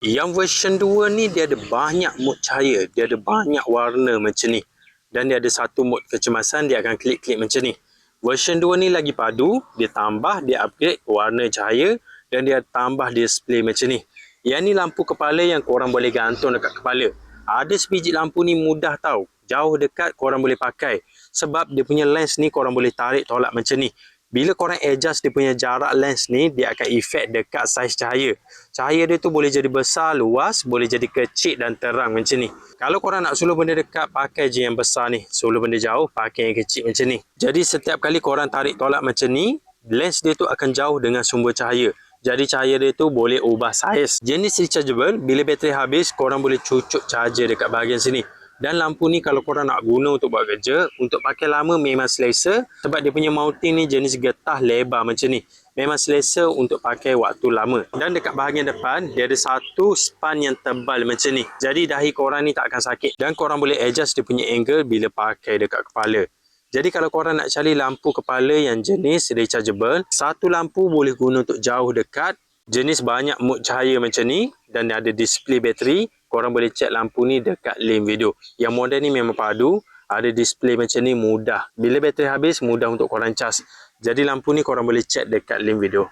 Yang version 2 ni dia ada banyak mod cahaya, dia ada banyak warna macam ni. Dan dia ada satu mod kecemasan, dia akan klik-klik macam ni. Version 2 ni lagi padu, dia tambah, dia upgrade warna cahaya dan dia tambah display macam ni. Yang ni lampu kepala yang korang boleh gantung dekat kepala. Ada sebiji lampu ni mudah tau. Jauh dekat korang boleh pakai. Sebab dia punya lens ni korang boleh tarik tolak macam ni. Bila korang adjust dia punya jarak lens ni, dia akan efek dekat saiz cahaya. Cahaya dia tu boleh jadi besar, luas, boleh jadi kecil dan terang macam ni. Kalau korang nak suluh benda dekat, pakai je yang besar ni. Suluh benda jauh, pakai yang kecil macam ni. Jadi setiap kali korang tarik tolak macam ni, lens dia tu akan jauh dengan sumber cahaya. Jadi cahaya dia tu boleh ubah saiz. Jenis rechargeable, bila bateri habis, korang boleh cucuk charger dekat bahagian sini. Dan lampu ni kalau korang nak guna untuk buat kerja, untuk pakai lama memang selesa. Sebab dia punya mounting ni jenis getah lebar macam ni. Memang selesa untuk pakai waktu lama. Dan dekat bahagian depan, dia ada satu span yang tebal macam ni. Jadi dahi korang ni tak akan sakit. Dan korang boleh adjust dia punya angle bila pakai dekat kepala. Jadi kalau korang nak cari lampu kepala yang jenis rechargeable, satu lampu boleh guna untuk jauh dekat, jenis banyak mod cahaya macam ni dan ada display bateri. Korang boleh check lampu ni dekat link video. Yang model ni memang padu, ada display macam ni mudah. Bila bateri habis, mudah untuk korang cas. Jadi lampu ni korang boleh check dekat link video.